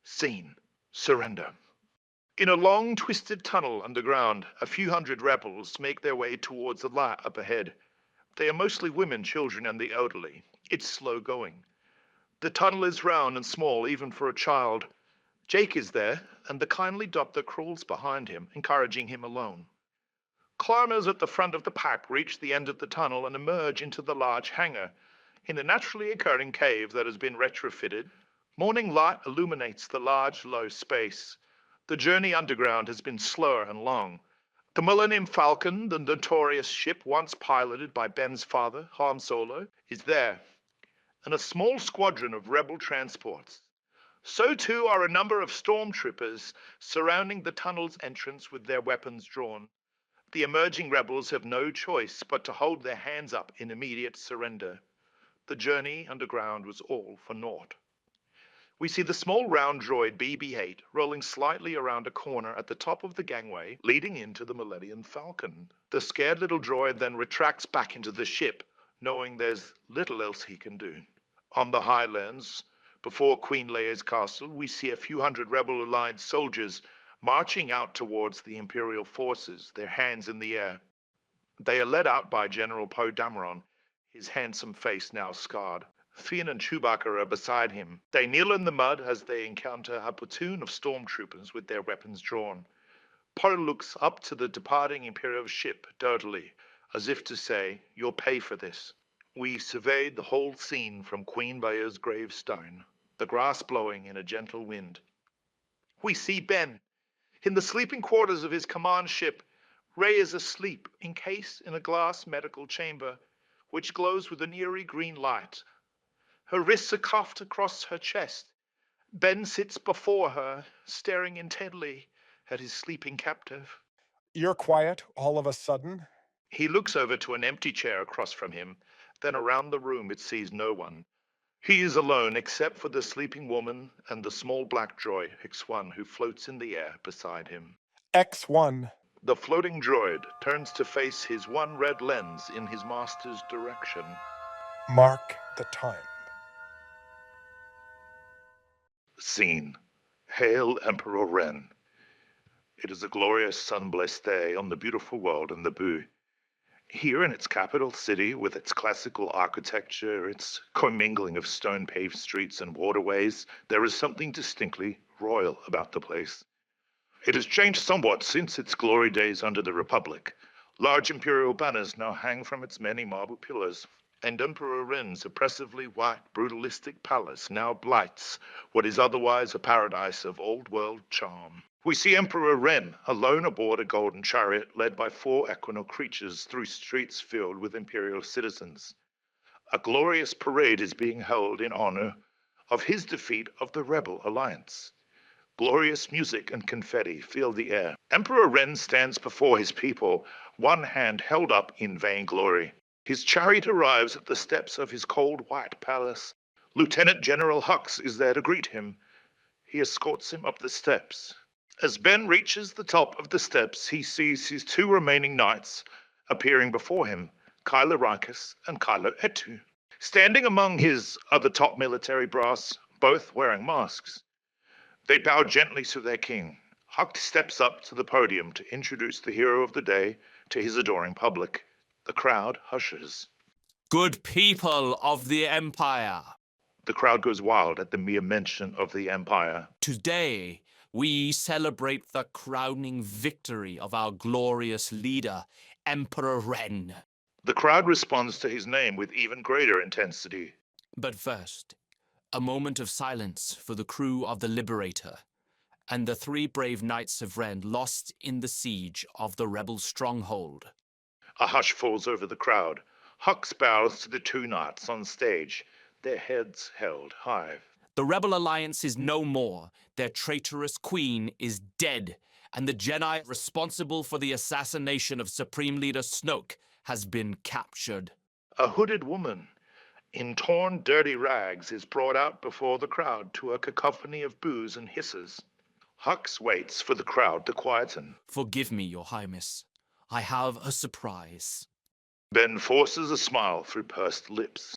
Scene: surrender. In a long, twisted tunnel underground, a few hundred rebels make their way towards the light up ahead. They are mostly women, children, and the elderly. It's slow going. The tunnel is round and small, even for a child. Jake is there, and the kindly doctor crawls behind him, encouraging him alone. Climbers at the front of the pack reach the end of the tunnel and emerge into the large hangar. In a naturally occurring cave that has been retrofitted, morning light illuminates the large, low space. The journey underground has been slower and long. The Millennium Falcon, the notorious ship once piloted by Ben's father, Han Solo, is there, and a small squadron of rebel transports. So too are a number of stormtroopers surrounding the tunnel's entrance with their weapons drawn. The emerging rebels have no choice but to hold their hands up in immediate surrender. The journey underground was all for naught. We see the small round droid BB-8 rolling slightly around a corner at the top of the gangway leading into the Millennium Falcon. The scared little droid then retracts back into the ship, knowing there's little else he can do. On the Highlands, before Queen Leia's castle, we see a few hundred Rebel Alliance soldiers marching out towards the Imperial forces, their hands in the air. They are led out by General Poe Dameron, his handsome face now scarred. Finn and Chewbacca are beside him. They kneel in the mud as they encounter a platoon of stormtroopers with their weapons drawn. Poe looks up to the departing Imperial ship dirtily, as if to say, "You'll pay for this." We surveyed the whole scene from Queen Leia's gravestone, the grass blowing in a gentle wind. We see Ben. In the sleeping quarters of his command ship, Rey is asleep, encased in a glass medical chamber, which glows with an eerie green light. Her wrists are cuffed across her chest. Ben sits before her, staring intently at his sleeping captive. You're quiet all of a sudden. He looks over to an empty chair across from him, then around the room it sees no one. He is alone except for the sleeping woman and the small black droid, X1, who floats in the air beside him. X1. The floating droid turns to face his one red lens in his master's direction. Mark the time. Scene: Hail Emperor Ren. It is a glorious sun-blessed day on the beautiful world in Naboo. Here in its capital city, with its classical architecture, its commingling of stone-paved streets and waterways, there is something distinctly royal about the place. It has changed somewhat since its glory days under the Republic. Large imperial banners now hang from its many marble pillars, and Emperor Ren's oppressively white, brutalistic palace now blights what is otherwise a paradise of old-world charm. We see Emperor Ren alone aboard a golden chariot led by 4 equinal creatures through streets filled with imperial citizens. A glorious parade is being held in honor of his defeat of the Rebel Alliance. Glorious music and confetti fill the air. Emperor Ren stands before his people, one hand held up in vainglory. His chariot arrives at the steps of his cold white palace. Lieutenant General Hux is there to greet him. He escorts him up the steps. As Ben reaches the top of the steps, he sees his 2 remaining knights appearing before him, Kylo Rikus and Kylo Etu. Standing among his other top military brass, both wearing masks. They bow gently to their king. Hux steps up to the podium to introduce the hero of the day to his adoring public. The crowd hushes. Good people of the Empire, The crowd goes wild at the mere mention of the Empire. today we celebrate the crowning victory of our glorious leader, Emperor Ren. The crowd responds to his name with even greater intensity. But first, a moment of silence for the crew of the Liberator and the 3 brave knights of Ren lost in the siege of the rebel stronghold. A hush falls over the crowd. Hux bows to the 2 knights on stage, their heads held high. The Rebel Alliance is no more. Their traitorous queen is dead, and the Jedi responsible for the assassination of Supreme Leader Snoke has been captured. A hooded woman in torn, dirty rags is brought out before the crowd to a cacophony of boos and hisses. Hux waits for the crowd to quieten. Forgive me, Your Highness. I have a surprise. Ben forces a smile through pursed lips.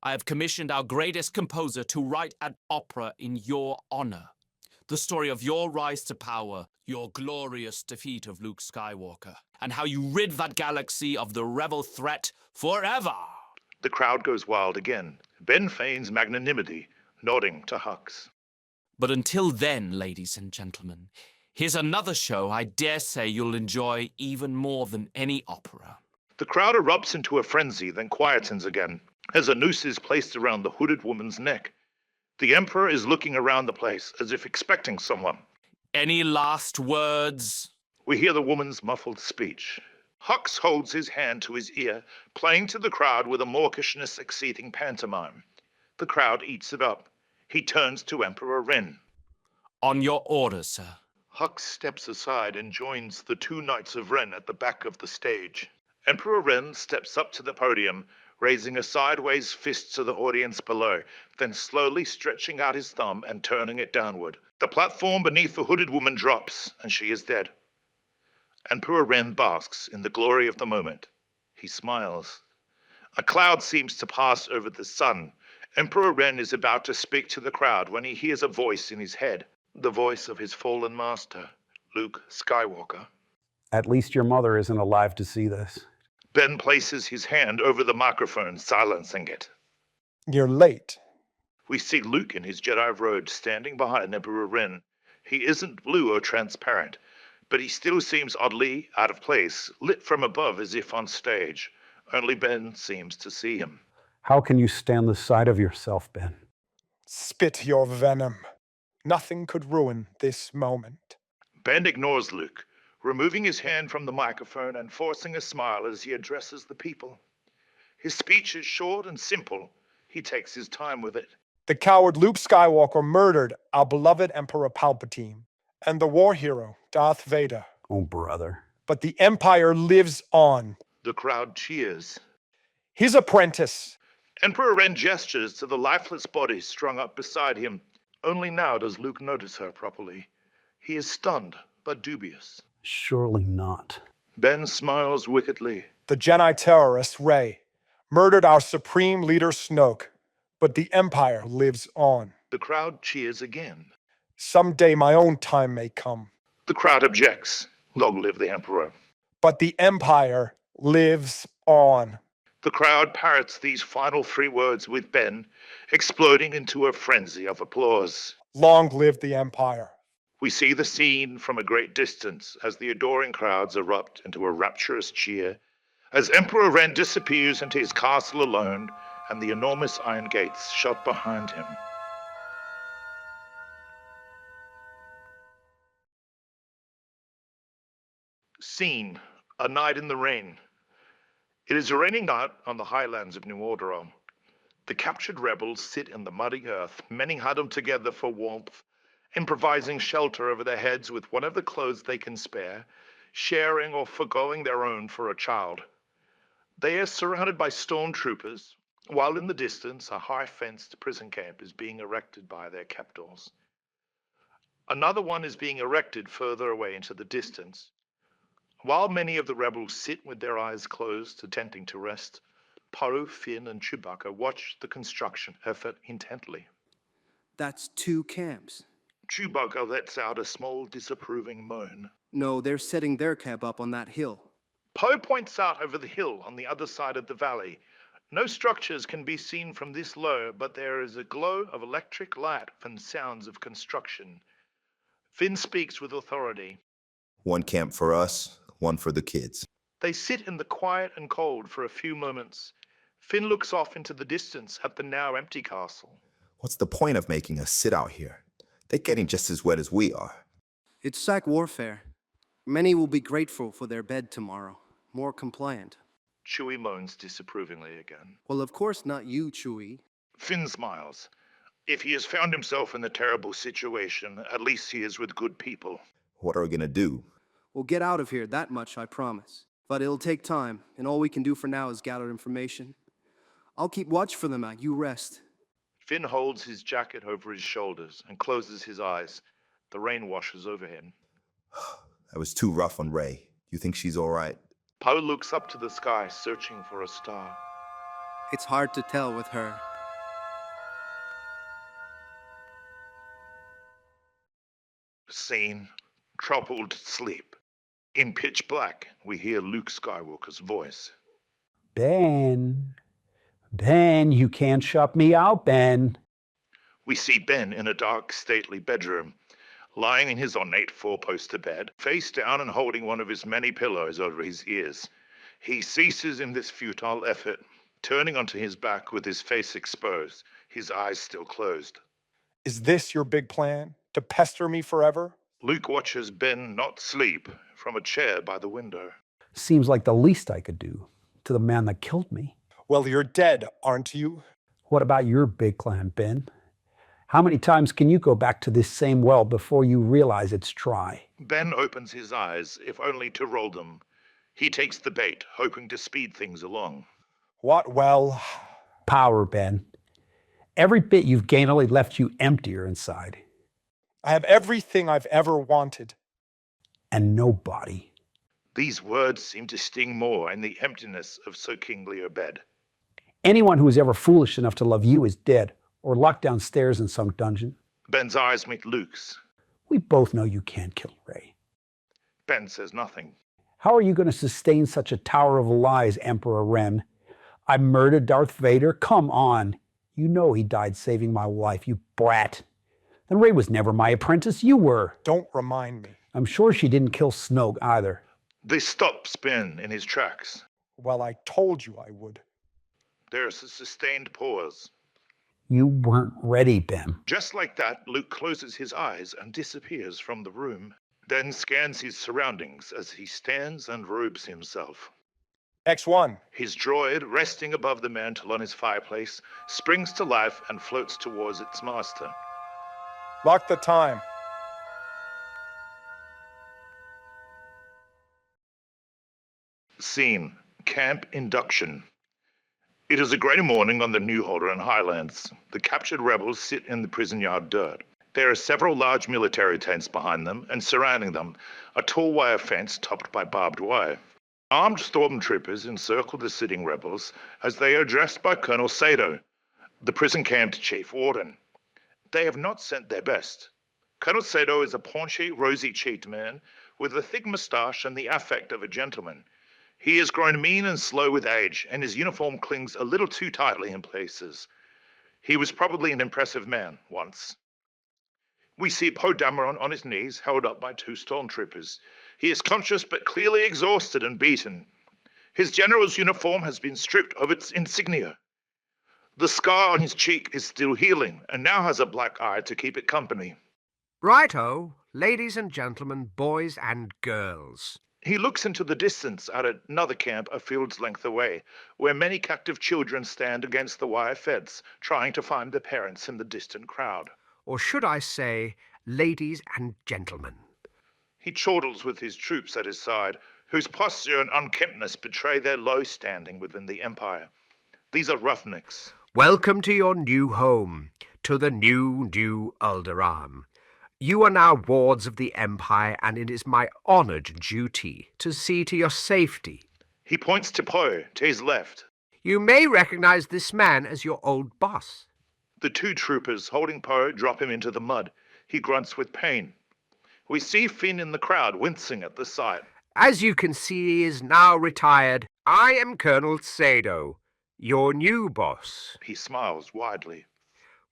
I have commissioned our greatest composer to write an opera in your honor. The story of your rise to power, your glorious defeat of Luke Skywalker, and how you rid that galaxy of the rebel threat forever. The crowd goes wild again. Ben feigns magnanimity, nodding to Hux. But until then, ladies and gentlemen, here's another show I dare say you'll enjoy even more than any opera. The crowd erupts into a frenzy, then quietens again, as a noose is placed around the hooded woman's neck. The Emperor is looking around the place, as if expecting someone. Any last words? We hear the woman's muffled speech. Hux holds his hand to his ear, playing to the crowd with a mawkishness exceeding pantomime. The crowd eats it up. He turns to Emperor Ren. On your orders, sir. Hux steps aside and joins the two Knights of Ren at the back of the stage. Emperor Ren steps up to the podium, raising a sideways fist to the audience below, then slowly stretching out his thumb and turning it downward. The platform beneath the hooded woman drops, and she is dead. Emperor Ren basks in the glory of the moment. He smiles. A cloud seems to pass over the sun. Emperor Ren is about to speak to the crowd when he hears a voice in his head, the voice of his fallen master, Luke Skywalker. At least your mother isn't alive to see this. Ben places his hand over the microphone, silencing it. You're late. We see Luke in his Jedi robe standing behind Emperor Ren. He isn't blue or transparent, but he still seems oddly out of place, lit from above as if on stage. Only Ben seems to see him. How can you stand the sight of yourself, Ben? Spit your venom. Nothing could ruin this moment. Ben ignores Luke, removing his hand from the microphone and forcing a smile as he addresses the people. His speech is short and simple. He takes his time with it. The coward Luke Skywalker murdered our beloved Emperor Palpatine and the war hero Darth Vader. Oh, brother. But the Empire lives on. The crowd cheers. His apprentice. Emperor Ren gestures to the lifeless body strung up beside him. Only now does Luke notice her properly. He is stunned, but dubious. Surely not. Ben smiles wickedly. The Jedi terrorist Rey murdered our supreme leader Snoke, but the Empire lives on. The crowd cheers again. Someday my own time may come. The crowd objects. Long live the Emperor. But the Empire lives on. The crowd parrots these final three words with Ben, exploding into a frenzy of applause. Long live the Empire. We see the scene from a great distance as the adoring crowds erupt into a rapturous cheer, as Emperor Ren disappears into his castle alone and the enormous iron gates shut behind him. Scene: a night in the rain. It is a rainy night on the highlands of New Orderon. The captured rebels sit in the muddy earth, many huddled together for warmth, improvising shelter over their heads with whatever clothes they can spare, sharing or forgoing their own for a child. They are surrounded by stormtroopers, while in the distance a high-fenced prison camp is being erected by their captors. Another one is being erected further away into the distance. While many of the rebels sit with their eyes closed, attempting to rest, Poe, Finn, and Chewbacca watch the construction effort intently. That's 2 camps. Chewbacca lets out a small, disapproving moan. No, they're setting their camp up on that hill. Poe points out over the hill on the other side of the valley. No structures can be seen from this low, but there is a glow of electric light and sounds of construction. Finn speaks with authority. 1 camp for us, 1 for the kids. They sit in the quiet and cold for a few moments. Finn looks off into the distance at the now empty castle. What's the point of making us sit out here? They're getting just as wet as we are. It's sack warfare. Many will be grateful for their bed tomorrow, more compliant. Chewie moans disapprovingly again. Well, of course not you, Chewie. Finn smiles. If he has found himself in a terrible situation, at least he is with good people. What are we gonna do? We'll get out of here, that much I promise. But it'll take time, and all we can do for now is gather information. I'll keep watch for them, you rest. Finn holds his jacket over his shoulders and closes his eyes. The rain washes over him. That was too rough on Rey. You think she's all right? Poe looks up to the sky, searching for a star. It's hard to tell with her. Scene, troubled sleep. In pitch black, we hear Luke Skywalker's voice. Ben. Ben, you can't shut me out, Ben. We see Ben in a dark, stately bedroom, lying in his ornate four-poster bed, face down and holding one of his many pillows over his ears. He ceases in this futile effort, turning onto his back with his face exposed, his eyes still closed. Is this your big plan? To pester me forever? Luke watches Ben not sleep from a chair by the window. Seems like the least I could do to the man that killed me. Well, you're dead, aren't you? What about your big plan, Ben? How many times can you go back to this same well before you realize it's dry? Ben opens his eyes, if only to roll them. He takes the bait, hoping to speed things along. What well? Power, Ben. Every bit you've gained only left you emptier inside. I have everything I've ever wanted. And no body. These words seem to sting more in the emptiness of so kingly a bed. Anyone who is ever foolish enough to love you is dead or locked downstairs in some dungeon. Ben's eyes meet Luke's. We both know you can't kill Rey. Ben says nothing. How are you going to sustain such a tower of lies, Emperor Ren? I murdered Darth Vader? Come on. You know he died saving my life, you brat. Then Rey was never my apprentice, you were. Don't remind me. I'm sure she didn't kill Snoke either. This stops Ben in his tracks. Well, I told you I would. There's a sustained pause. You weren't ready, Ben. Just like that, Luke closes his eyes and disappears from the room, then scans his surroundings as he stands and robes himself. X1. His droid, resting above the mantel on his fireplace, springs to life and floats towards its master. Lock the time. Scene, Camp Induction. It is a grey morning on the New Holderun Highlands. The captured rebels sit in the prison yard dirt. There are several large military tents behind them, and surrounding them, a tall wire fence topped by barbed wire. Armed stormtroopers encircle the sitting rebels as they are addressed by Colonel Sado, the prison camp's chief warden. They have not sent their best. Colonel Sado is a paunchy, rosy-cheeked man with a thick moustache and the affect of a gentleman. He has grown mean and slow with age, and his uniform clings a little too tightly in places. He was probably an impressive man once. We see Poe Dameron on his knees, held up by two stormtroopers. He is conscious but clearly exhausted and beaten. His general's uniform has been stripped of its insignia. The scar on his cheek is still healing, and now has a black eye to keep it company. Righto, ladies and gentlemen, boys and girls. He looks into the distance at another camp a field's length away, where many captive children stand against the wire fence, trying to find their parents in the distant crowd. Or should I say, ladies and gentlemen. He chortles with his troops at his side, whose posture and unkemptness betray their low standing within the Empire. These are roughnecks. Welcome to your new home, to the new Alderaan. You are now wards of the Empire, and it is my honoured duty to see to your safety. He points to Poe, to his left. You may recognize this man as your old boss. The two troopers holding Poe drop him into the mud. He grunts with pain. We see Finn in the crowd, wincing at the sight. As you can see, he is now retired. I am Colonel Sado, your new boss. He smiles widely.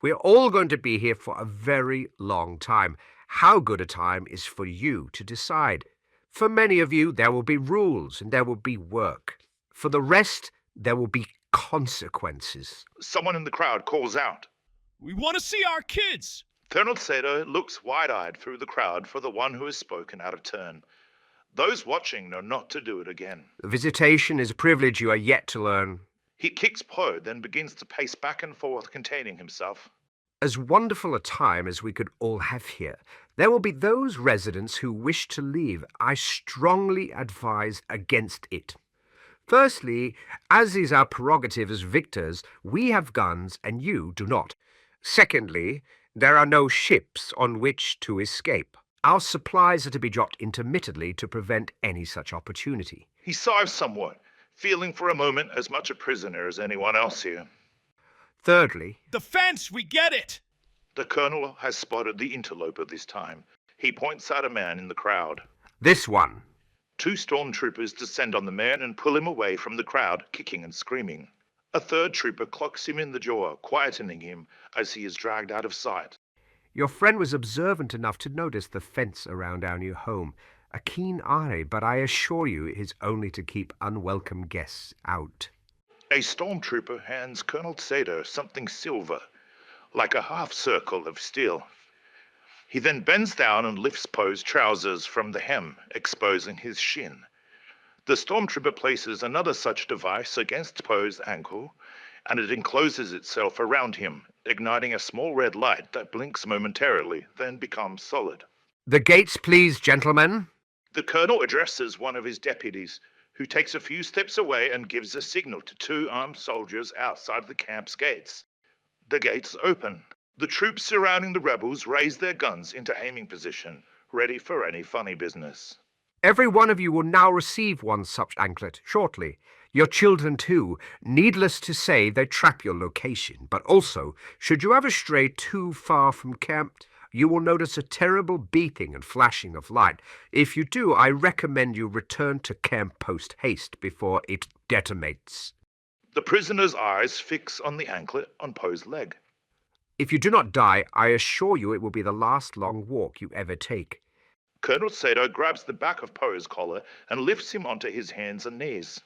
We're all going to be here for a very long time. How good a time is for you to decide. For many of you, there will be rules and there will be work. For the rest, there will be consequences. Someone in the crowd calls out. We want to see our kids! Colonel Sado looks wide-eyed through the crowd for the one who has spoken out of turn. Those watching know not to do it again. Visitation is a privilege you are yet to learn. He kicks Poe, then begins to pace back and forth, containing himself. As wonderful a time as we could all have here, there will be those residents who wish to leave. I strongly advise against it. Firstly, as is our prerogative as victors, we have guns and you do not. Secondly, there are no ships on which to escape. Our supplies are to be dropped intermittently to prevent any such opportunity. He sighs somewhat, feeling for a moment as much a prisoner as anyone else here. Thirdly, The fence, we get it! The colonel has spotted the interloper this time. He points out a man in the crowd. This one. Two stormtroopers descend on the man and pull him away from the crowd, kicking and screaming. A third trooper clocks him in the jaw, quietening him as he is dragged out of sight. Your friend was observant enough to notice the fence around our new home. A keen eye, but I assure you it is only to keep unwelcome guests out. A stormtrooper hands Colonel Sato something silver, like a half circle of steel. He then bends down and lifts Poe's trousers from the hem, exposing his shin. The stormtrooper places another such device against Poe's ankle, and it encloses itself around him, igniting a small red light that blinks momentarily, then becomes solid. The gates, please, gentlemen. The colonel addresses one of his deputies, who takes a few steps away and gives a signal to two armed soldiers outside the camp's gates. The gates open. The troops surrounding the rebels raise their guns into aiming position, ready for any funny business. Every one of you will now receive one such anklet shortly. Your children, too. Needless to say, they trap your location. But also, should you ever stray too far from camp, you will notice a terrible beeping and flashing of light. If you do, I recommend you return to camp post-haste before it detonates. The prisoner's eyes fix on the anklet on Poe's leg. If you do not die, I assure you it will be the last long walk you ever take. Colonel Sato grabs the back of Poe's collar and lifts him onto his hands and knees.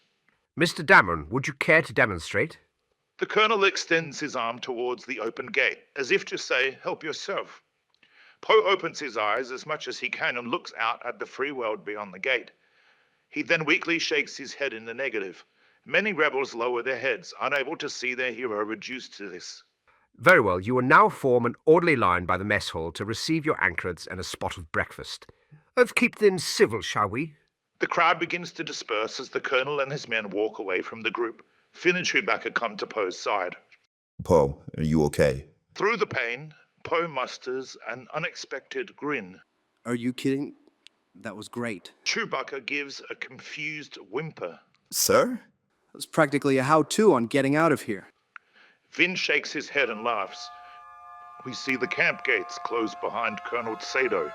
Mr. Dameron, would you care to demonstrate? The colonel extends his arm towards the open gate, as if to say, help yourself. Poe opens his eyes as much as he can and looks out at the free world beyond the gate. He then weakly shakes his head in the negative. Many rebels lower their heads, unable to see their hero reduced to this. Very well, you will now form an orderly line by the mess hall to receive your anklets and a spot of breakfast. Let's keep things civil, shall we? The crowd begins to disperse as the colonel and his men walk away from the group. Finn and Chewbacca come to Poe's side. Poe, are you okay? Through the pain, Poe musters an unexpected grin. Are you kidding? That was great. Chewbacca gives a confused whimper. Sir? That was practically a how-to on getting out of here. Finn shakes his head and laughs. We see the camp gates close behind Colonel Sato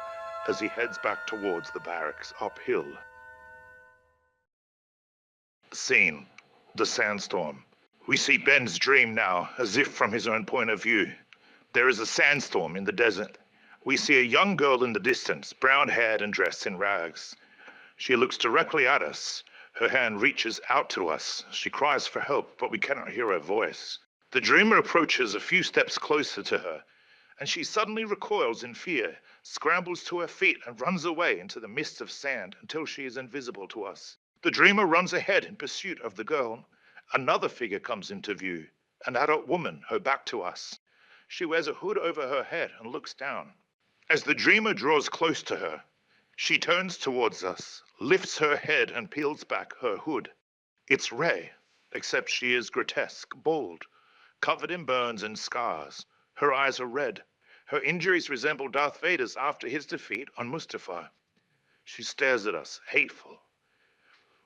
as he heads back towards the barracks uphill. Scene: the sandstorm. We see Ben's dream now, as if from his own point of view. There is a sandstorm in the desert. We see a young girl in the distance, brown-haired and dressed in rags. She looks directly at us. Her hand reaches out to us. She cries for help, but we cannot hear her voice. The dreamer approaches a few steps closer to her, and she suddenly recoils in fear, scrambles to her feet and runs away into the mist of sand until she is invisible to us. The dreamer runs ahead in pursuit of the girl. Another figure comes into view, an adult woman, her back to us. She wears a hood over her head and looks down. As the dreamer draws close to her, she turns towards us, lifts her head and peels back her hood. It's Rey, except she is grotesque, bald, covered in burns and scars. Her eyes are red. Her injuries resemble Darth Vader's after his defeat on Mustafar. She stares at us, hateful.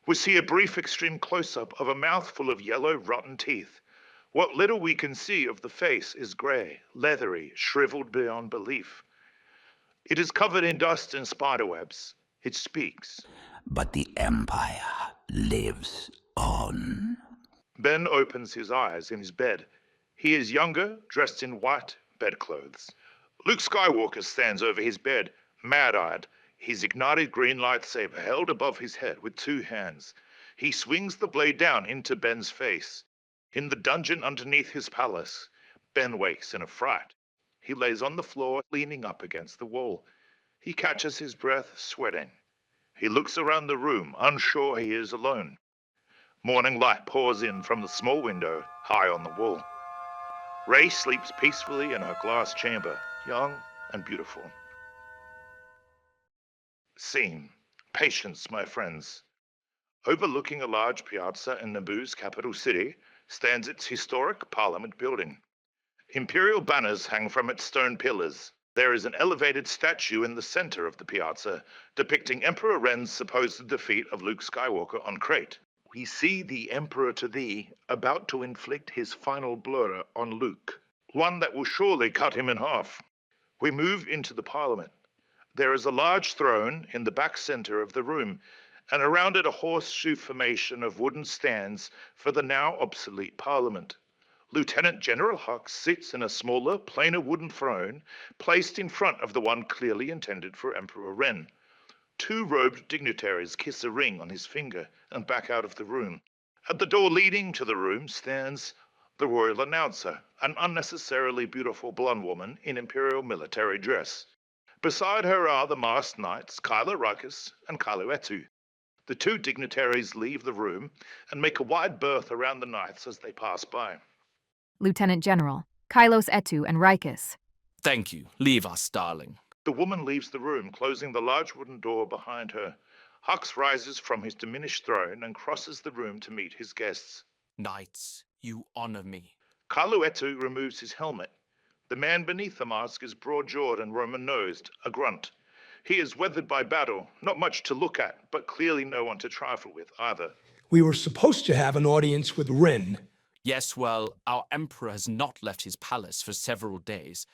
We see a brief extreme close-up of a mouth full of yellow, rotten teeth. What little we can see of the face is grey, leathery, shriveled beyond belief. It is covered in dust and spiderwebs. It speaks. But the Empire lives on. Ben opens his eyes in his bed. He is younger, dressed in white bedclothes. Luke Skywalker stands over his bed, mad-eyed, his ignited green lightsaber held above his head with two hands. He swings the blade down into Ben's face. In the dungeon underneath his palace, Ben wakes in a fright. He lays on the floor, leaning up against the wall. He catches his breath, sweating. He looks around the room, unsure he is alone. Morning light pours in from the small window high on the wall. Rey sleeps peacefully in her glass chamber, young and beautiful. Scene: patience, my friends. Overlooking a large piazza in Naboo's capital city stands its historic Parliament building. Imperial banners hang from its stone pillars. There is an elevated statue in the center of the piazza depicting Emperor Ren's supposed defeat of Luke Skywalker on Crate. We see the Emperor to thee about to inflict his final blow on Luke, one that will surely cut him in half. We move into the Parliament. There is a large throne in the back center of the room, and around it a horseshoe formation of wooden stands for the now obsolete Parliament. Lieutenant General Hux sits in a smaller, plainer wooden throne placed in front of the one clearly intended for Emperor Ren. Two robed dignitaries kiss a ring on his finger and back out of the room. At the door leading to the room stands the royal announcer, an unnecessarily beautiful blonde woman in imperial military dress. Beside her are the masked knights Kylo Rikus and Kylo Etu. The two dignitaries leave the room and make a wide berth around the knights as they pass by. Lieutenant General, Kylos Etu and Rikus. Thank you. Leave us, darling. The woman leaves the room, closing the large wooden door behind her. Hux rises from his diminished throne and crosses the room to meet his guests. Knights, you honor me. Kylo Etu removes his helmet. The man beneath the mask is broad-jawed and Roman-nosed, a grunt. He is weathered by battle, not much to look at, but clearly no one to trifle with either. We were supposed to have an audience with Ren. Yes, well, our emperor has not left his palace for several days.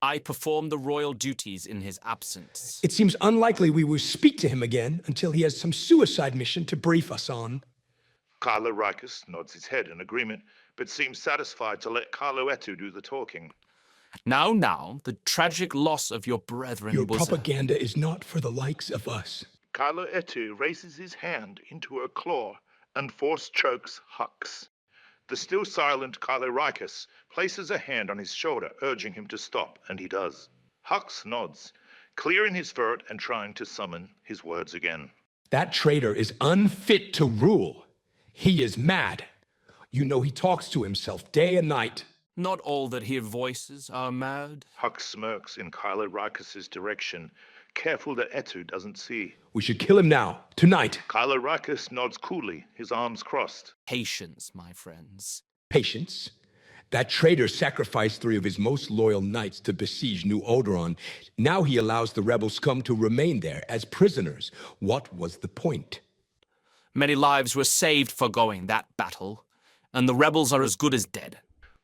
I perform the royal duties in his absence. It seems unlikely we will speak to him again until he has some suicide mission to brief us on. Kylo Rikus nods his head in agreement, but seems satisfied to let Kylo Etu do the talking. Now, the tragic loss of your brethren Your was... propaganda is not for the likes of us. Kylo Etu raises his hand into a claw and force chokes Hux. The still silent Kylo Rikus places a hand on his shoulder, urging him to stop, and he does. Hux nods, clearing his throat and trying to summon his words again. That traitor is unfit to rule. He is mad. You know he talks to himself day and night. Not all that hear voices are mad. Hux smirks in Kylo Rikus' direction, careful that Etu doesn't see. We should kill him now, tonight. Kylo Rikus nods coolly, his arms crossed. Patience, my friends. Patience? That traitor sacrificed 3 of his most loyal knights to besiege New Alderaan. Now he allows the rebel scum to remain there as prisoners. What was the point? Many lives were saved foregoing that battle, and the rebels are as good as dead.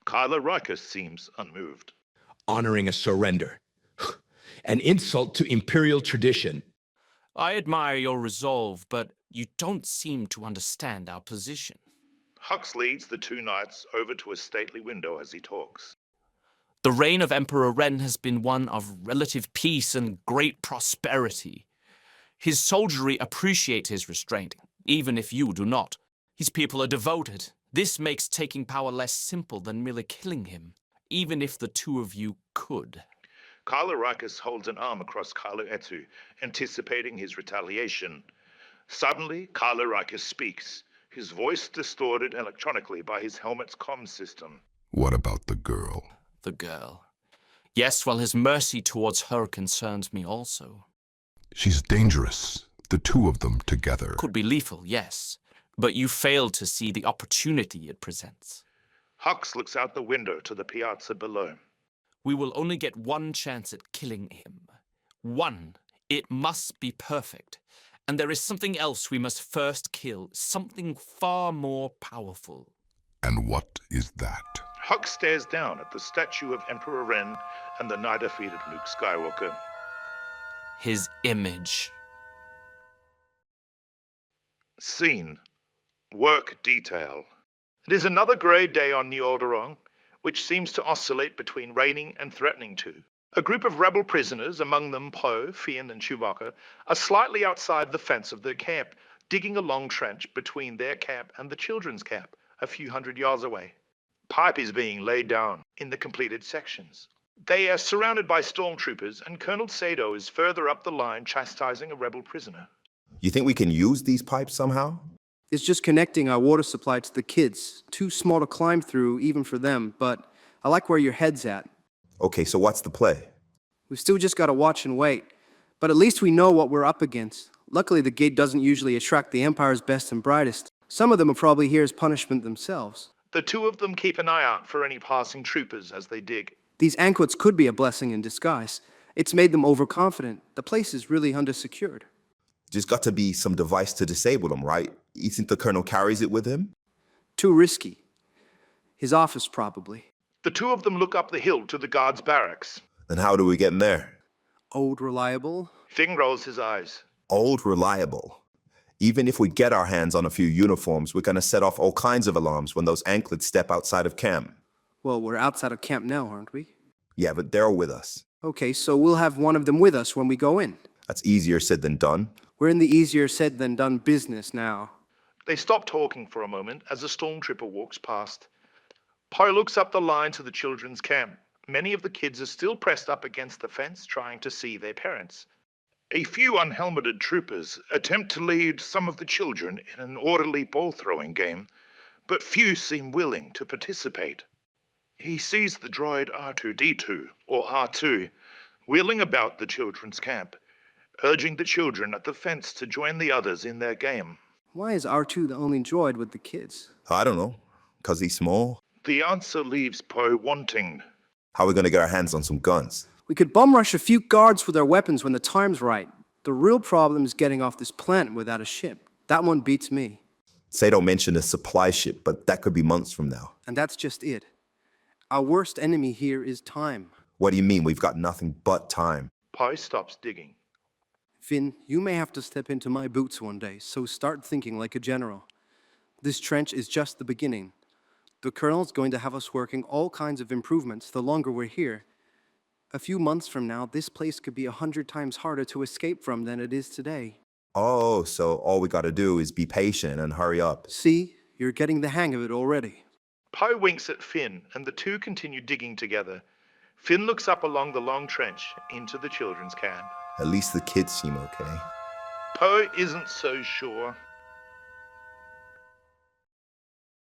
Kylo Rikus seems unmoved. Honoring a surrender. An insult to imperial tradition. I admire your resolve, but you don't seem to understand our position. Hux leads the two knights over to a stately window as he talks. The reign of Emperor Ren has been one of relative peace and great prosperity. His soldiery appreciate his restraint, even if you do not. His people are devoted. This makes taking power less simple than merely killing him, even if the two of you could. Kylo Rikus holds an arm across Kylo Etu, anticipating his retaliation. Suddenly, Kylo Rikus speaks, his voice distorted electronically by his helmet's comm system. What about the girl? The girl. Yes, well, his mercy towards her concerns me also. She's dangerous, the two of them together. Could be lethal, yes, but you fail to see the opportunity it presents. Hux looks out the window to the piazza below. We will only get one chance at killing him. One. It must be perfect. And there is something else we must first kill, something far more powerful. And what is that? Hux stares down at the statue of Emperor Ren and the nigh-defeated Luke Skywalker. His image. Scene. Work detail. It is another grey day on New Alderaan, which seems to oscillate between raining and threatening to. A group of rebel prisoners, among them Poe, Fionn and Chewbacca, are slightly outside the fence of their camp, digging a long trench between their camp and the children's camp, a few hundred yards away. Pipe is being laid down in the completed sections. They are surrounded by stormtroopers, and Colonel Sado is further up the line chastising a rebel prisoner. You think we can use these pipes somehow? It's just connecting our water supply to the kids. Too small to climb through, even for them, but I like where your head's at. Okay, so what's the play? We've still just got to watch and wait. But at least we know what we're up against. Luckily, the gate doesn't usually attract the Empire's best and brightest. Some of them are probably here as punishment themselves. The two of them keep an eye out for any passing troopers as they dig. These anklets could be a blessing in disguise. It's made them overconfident. The place is really undersecured. Just got to be some device to disable them, right? You think the colonel carries it with him? Too risky. His office, probably. The two of them look up the hill to the guards' barracks. Then how do we get in there? Old reliable. Finn rolls his eyes. Old reliable. Even if we get our hands on a few uniforms, we're gonna set off all kinds of alarms when those anklets step outside of camp. Well, we're outside of camp now, aren't we? Yeah, but they're with us. Okay, so we'll have one of them with us when we go in. That's easier said than done. We're in the easier said than done business now. They stop talking for a moment as a stormtrooper walks past. Poe looks up the line to the children's camp. Many of the kids are still pressed up against the fence trying to see their parents. A few unhelmeted troopers attempt to lead some of the children in an orderly ball throwing game, but few seem willing to participate. He sees the droid R2-D2, or R2, wheeling about the children's camp, urging the children at the fence to join the others in their game. Why is R2 the only droid with the kids? I don't know. 'Cause he's small? The answer leaves Poe wanting. How are we gonna get our hands on some guns? We could bum rush a few guards with our weapons when the time's right. The real problem is getting off this planet without a ship. That one beats me. Say don't mention a supply ship, but that could be months from now. And that's just it. Our worst enemy here is time. What do you mean we've got nothing but time? Poe stops digging. Finn, you may have to step into my boots one day, so start thinking like a general. This trench is just the beginning. The Colonel's going to have us working all kinds of improvements the longer we're here. A few months from now, this place could be 100 times harder to escape from than it is today. Oh, so all we gotta do is be patient and hurry up. See, you're getting the hang of it already. Poe winks at Finn, and the two continue digging together. Finn looks up along the long trench into the children's camp. At least the kids seem okay. Poe isn't so sure.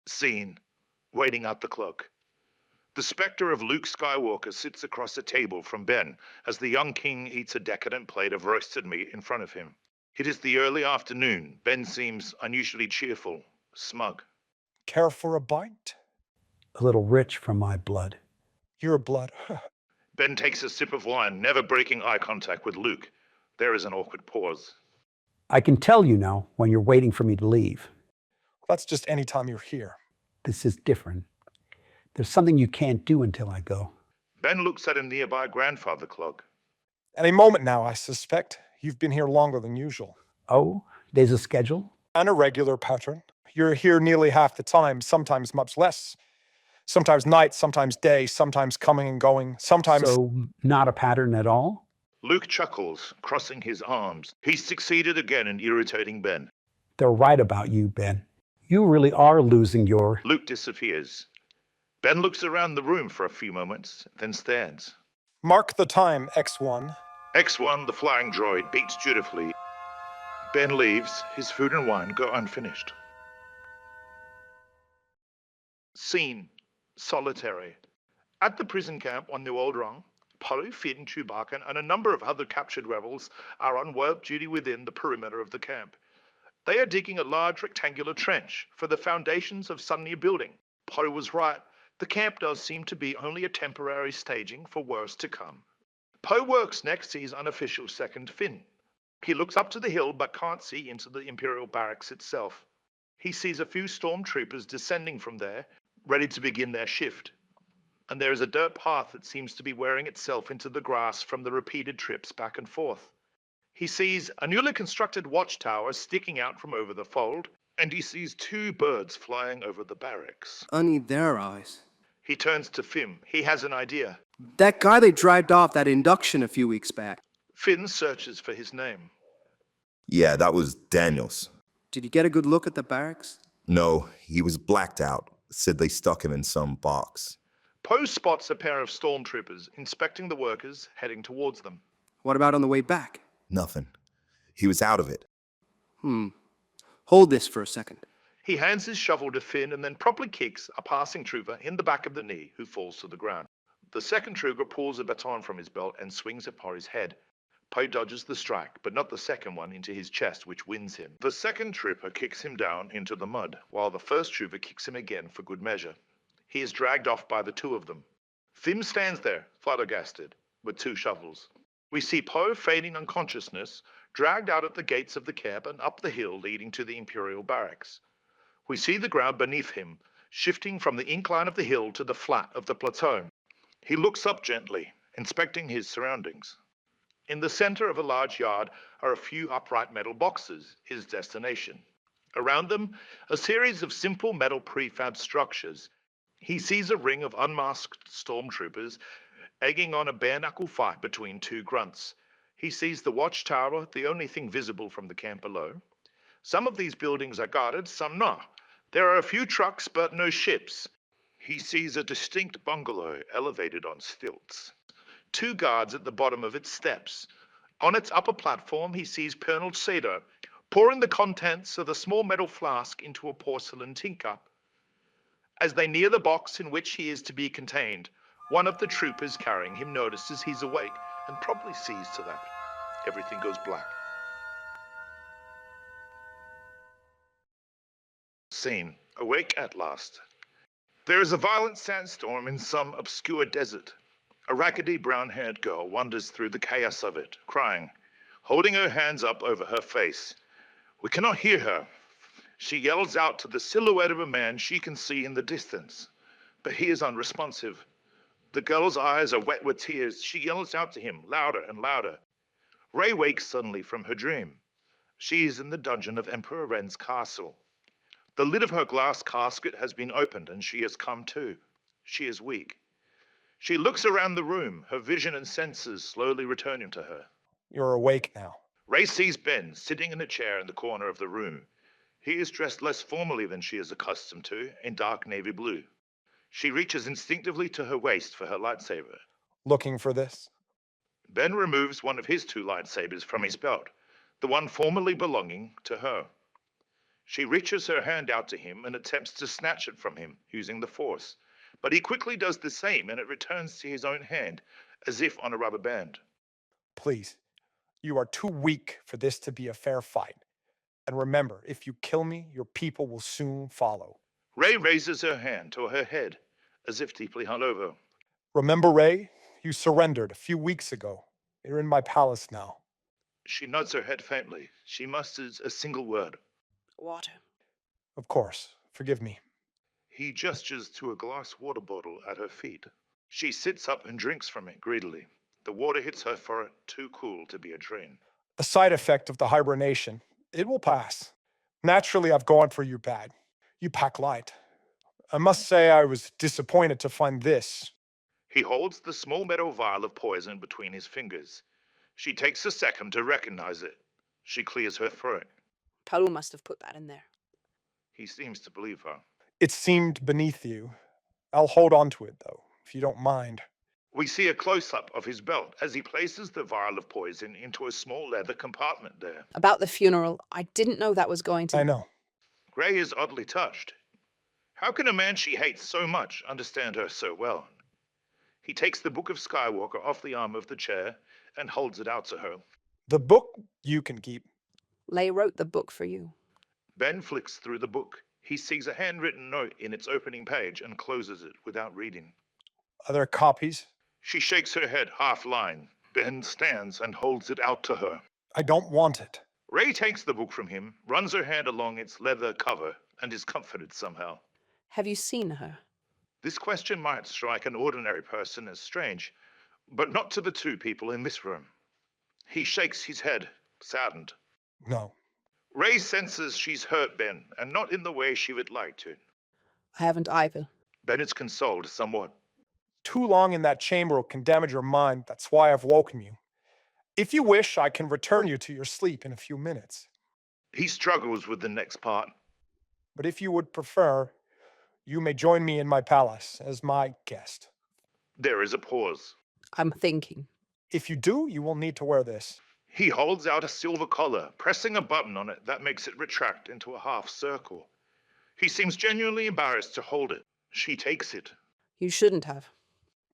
Scene. Waiting out the cloak. The specter of Luke Skywalker sits across a table from Ben as the young king eats a decadent plate of roasted meat in front of him. It is the early afternoon. Ben seems unusually cheerful, smug. Care for a bite? A little rich from my blood. Your blood. Ben takes a sip of wine, never breaking eye contact with Luke. There is an awkward pause. I can tell you now when you're waiting for me to leave. That's just any time you're here. This is different. There's something you can't do until I go. Ben looks at a nearby grandfather clock. Any moment now, I suspect. You've been here longer than usual. Oh, there's a schedule? An irregular pattern. You're here nearly half the time, sometimes much less. Sometimes night, sometimes day, sometimes coming and going, sometimes... So, not a pattern at all? Luke chuckles, crossing his arms. He's succeeded again in irritating Ben. They're right about you, Ben. You really are losing your... Luke disappears. Ben looks around the room for a few moments, then stands. Mark the time, X1. X1, the flying droid, beats dutifully. Ben leaves. His food and wine go unfinished. Scene. Solitary. At the prison camp on New Alderaan, Poe, Finn, Chewbacca, and a number of other captured rebels are on work duty within the perimeter of the camp. They are digging a large rectangular trench for the foundations of some new building. Poe was right. The camp does seem to be only a temporary staging for worse to come. Poe works next to his unofficial second, Finn. He looks up to the hill but can't see into the Imperial barracks itself. He sees a few stormtroopers descending from there, ready to begin their shift. And there is a dirt path that seems to be wearing itself into the grass from the repeated trips back and forth. He sees a newly constructed watchtower sticking out from over the fold, and he sees two birds flying over the barracks. I need their eyes. He turns to Finn. He has an idea. That guy they dragged off that induction a few weeks back. Finn searches for his name. Yeah, that was Daniels. Did you get a good look at the barracks? No, he was blacked out. Said they stuck him in some box. Poe spots a pair of stormtroopers inspecting the workers heading towards them. What about on the way back? Nothing. He was out of it. Hold this for a second. He hands his shovel to Finn and then promptly kicks a passing trooper in the back of the knee, who falls to the ground. The second trooper pulls a baton from his belt and swings it for his head. Poe dodges the strike, but not the second one into his chest, which wins him. The second trooper kicks him down into the mud, while the first trooper kicks him again for good measure. He is dragged off by the two of them. Finn stands there, flabbergasted, with two shovels. We see Poe fading unconsciousness, dragged out at the gates of the camp and up the hill leading to the Imperial barracks. We see the ground beneath him, shifting from the incline of the hill to the flat of the plateau. He looks up gently, inspecting his surroundings. In the center of a large yard are a few upright metal boxes, his destination. Around them, a series of simple metal prefab structures. He sees a ring of unmasked stormtroopers egging on a bare-knuckle fight between two grunts. He sees the watchtower, the only thing visible from the camp below. Some of these buildings are guarded, some not. There are a few trucks, but no ships. He sees a distinct bungalow elevated on stilts. Two guards at the bottom of its steps. On its upper platform, he sees Colonel Sato pouring the contents of the small metal flask into a porcelain teacup. As they near the box in which he is to be contained, one of the troopers carrying him notices he's awake and promptly sees to that. Everything goes black. Scene: awake at last. There is a violent sandstorm in some obscure desert. A raggedy brown-haired girl wanders through the chaos of it, crying, holding her hands up over her face. We cannot hear her. She yells out to the silhouette of a man she can see in the distance, but he is unresponsive. The girl's eyes are wet with tears. She yells out to him, louder and louder. Rey wakes suddenly from her dream. She is in the dungeon of Emperor Ren's castle. The lid of her glass casket has been opened and she has come to. She is weak. She looks around the room, her vision and senses slowly returning to her. You're awake now. Rey sees Ben sitting in a chair in the corner of the room. He is dressed less formally than she is accustomed to, in dark navy blue. She reaches instinctively to her waist for her lightsaber. Looking for this? Ben removes one of his two lightsabers from his belt, the one formerly belonging to her. She reaches her hand out to him and attempts to snatch it from him, using the Force. But he quickly does the same and it returns to his own hand, as if on a rubber band. Please, you are too weak for this to be a fair fight. And remember, if you kill me, your people will soon follow. Rey raises her hand to her head, as if deeply hungover. Remember, Rey? You surrendered a few weeks ago. You're in my palace now. She nods her head faintly. She musters a single word. Water. Of course. Forgive me. He gestures to a glass water bottle at her feet. She sits up and drinks from it greedily. The water hits her forehead, too cool to be a drain. A side effect of the hibernation. It will pass. Naturally, I've gone for you bad. You pack light. I must say I was disappointed to find this. He holds the small metal vial of poison between his fingers. She takes a second to recognize it. She clears her throat. Palu must have put that in there. He seems to believe her. It seemed beneath you. I'll hold on to it, though, if you don't mind. We see a close-up of his belt as he places the vial of poison into a small leather compartment there. About the funeral, I didn't know that was going to... I know. Rey is oddly touched. How can a man she hates so much understand her so well? He takes the Book of Skywalker off the arm of the chair and holds it out to her. The book you can keep. Leia wrote the book for you. Ben flicks through the book. He sees a handwritten note in its opening page and closes it without reading. Other copies? She shakes her head, half lying. Ben stands and holds it out to her. I don't want it. Rey takes the book from him, runs her hand along its leather cover, and is comforted somehow. Have you seen her? This question might strike an ordinary person as strange, but not to the two people in this room. He shakes his head, saddened. No. Rey senses she's hurt Ben, and not in the way she would like to. I haven't either. Ben is consoled somewhat. Too long in that chamber can damage your mind. That's why I've woken you. If you wish, I can return you to your sleep in a few minutes. He struggles with the next part. But if you would prefer, you may join me in my palace as my guest. There is a pause. I'm thinking. If you do, you will need to wear this. He holds out a silver collar, pressing a button on it that makes it retract into a half circle. He seems genuinely embarrassed to hold it. She takes it. You shouldn't have.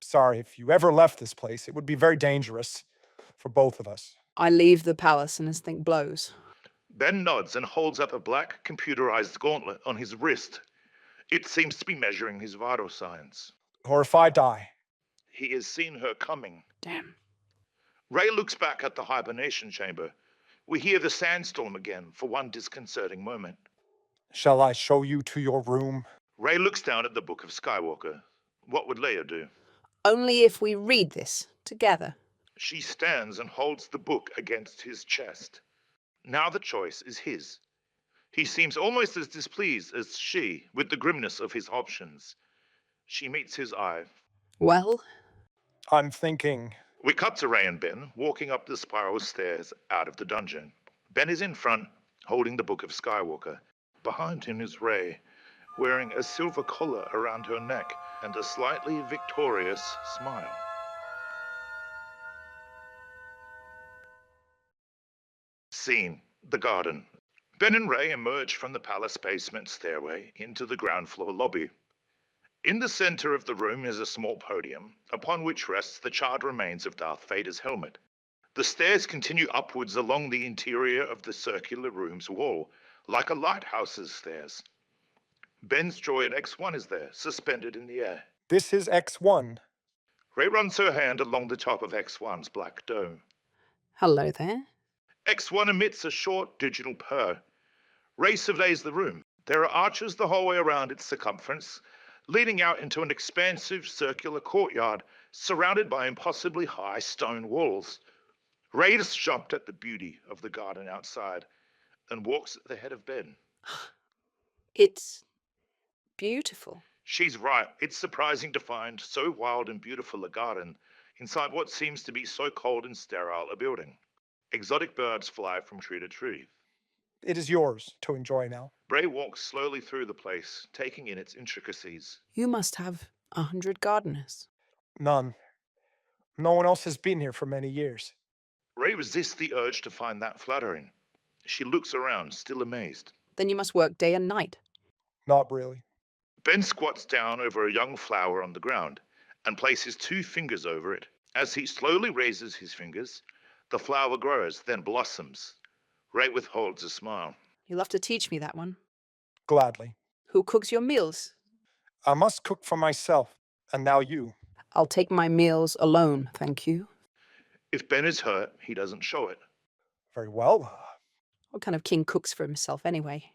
Sorry, if you ever left this place, it would be very dangerous for both of us. I leave the palace and this thing blows. Ben nods and holds up a black, computerized gauntlet on his wrist. It seems to be measuring his vital signs. Or if I die. He has seen her coming. Damn. Rey looks back at the hibernation chamber. We hear the sandstorm again for one disconcerting moment. Shall I show you to your room? Rey looks down at the Book of Skywalker. What would Leia do? Only if we read this together. She stands and holds the book against his chest. Now the choice is his. He seems almost as displeased as she with the grimness of his options. She meets his eye. Well, I'm thinking. We cut to Ray and Ben walking up the spiral stairs out of the dungeon. Ben is in front, holding the Book of Skywalker. Behind him is Ray, wearing a silver collar around her neck and a slightly victorious smile. Scene: the garden. Ben and Ray emerge from the palace basement stairway into the ground floor lobby. In the center of the room is a small podium, upon which rests the charred remains of Darth Vader's helmet. The stairs continue upwards along the interior of the circular room's wall, like a lighthouse's stairs. Ben's droid X1 is there, suspended in the air. This is X1. Ray runs her hand along the top of X1's black dome. hello there. X1 emits a short digital purr. Ray surveys the room. There are arches the whole way around its circumference, leading out into an expansive circular courtyard surrounded by impossibly high stone walls. Ray is shocked at the beauty of the garden outside and walks at the head of Ben. It's beautiful. She's right. It's surprising to find so wild and beautiful a garden inside what seems to be so cold and sterile a building. Exotic birds fly from tree to tree. It is yours to enjoy now. Ray walks slowly through the place, taking in its intricacies. You must have 100 gardeners. None. No one else has been here for many years. Ray resists the urge to find that flattering. She looks around, still amazed. Then you must work day and night. Not really. Ben squats down over a young flower on the ground and places 2 fingers over it. As he slowly raises his fingers, the flower grows, then blossoms. Ray withholds a smile. You'll have to teach me that one. Gladly. Who cooks your meals? I must cook for myself, and now you. I'll take my meals alone, thank you. If Ben is hurt, he doesn't show it. Very well. What kind of king cooks for himself anyway?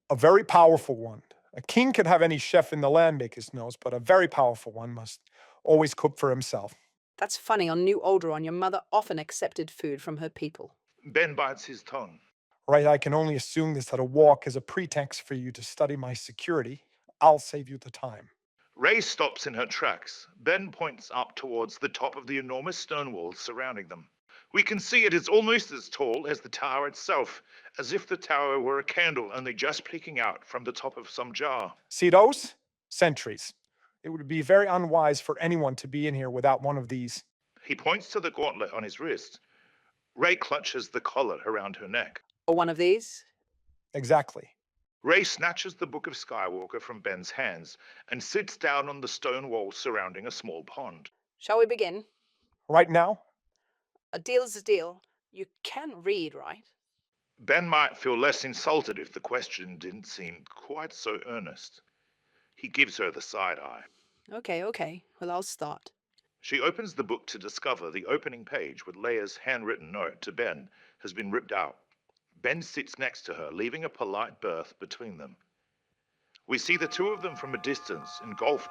A very powerful one. A king can have any chef in the land make his meals, but a very powerful one must always cook for himself. That's funny. On New Alderaan, your mother often accepted food from her people. Ben bites his tongue. Right, I can only assume this that a walk is a pretext for you to study my security. I'll save you the time. Ray stops in her tracks. Ben points up towards the top of the enormous stone walls surrounding them. We can see it is almost as tall as the tower itself, as if the tower were a candle only just peeking out from the top of some jar. See those? Sentries. It would be very unwise for anyone to be in here without one of these. He points to the gauntlet on his wrist. Ray clutches the collar around her neck. Or one of these? Exactly. Ray snatches the Book of Skywalker from Ben's hands and sits down on the stone wall surrounding a small pond. Shall we begin? Right now? A deal's a deal. You can read, right? Ben might feel less insulted if the question didn't seem quite so earnest. He gives her the side eye. Okay. Well, I'll start. She opens the book to discover the opening page with Leia's handwritten note to Ben has been ripped out. Ben sits next to her, leaving a polite berth between them. We see the 2 of them from a distance, engulfed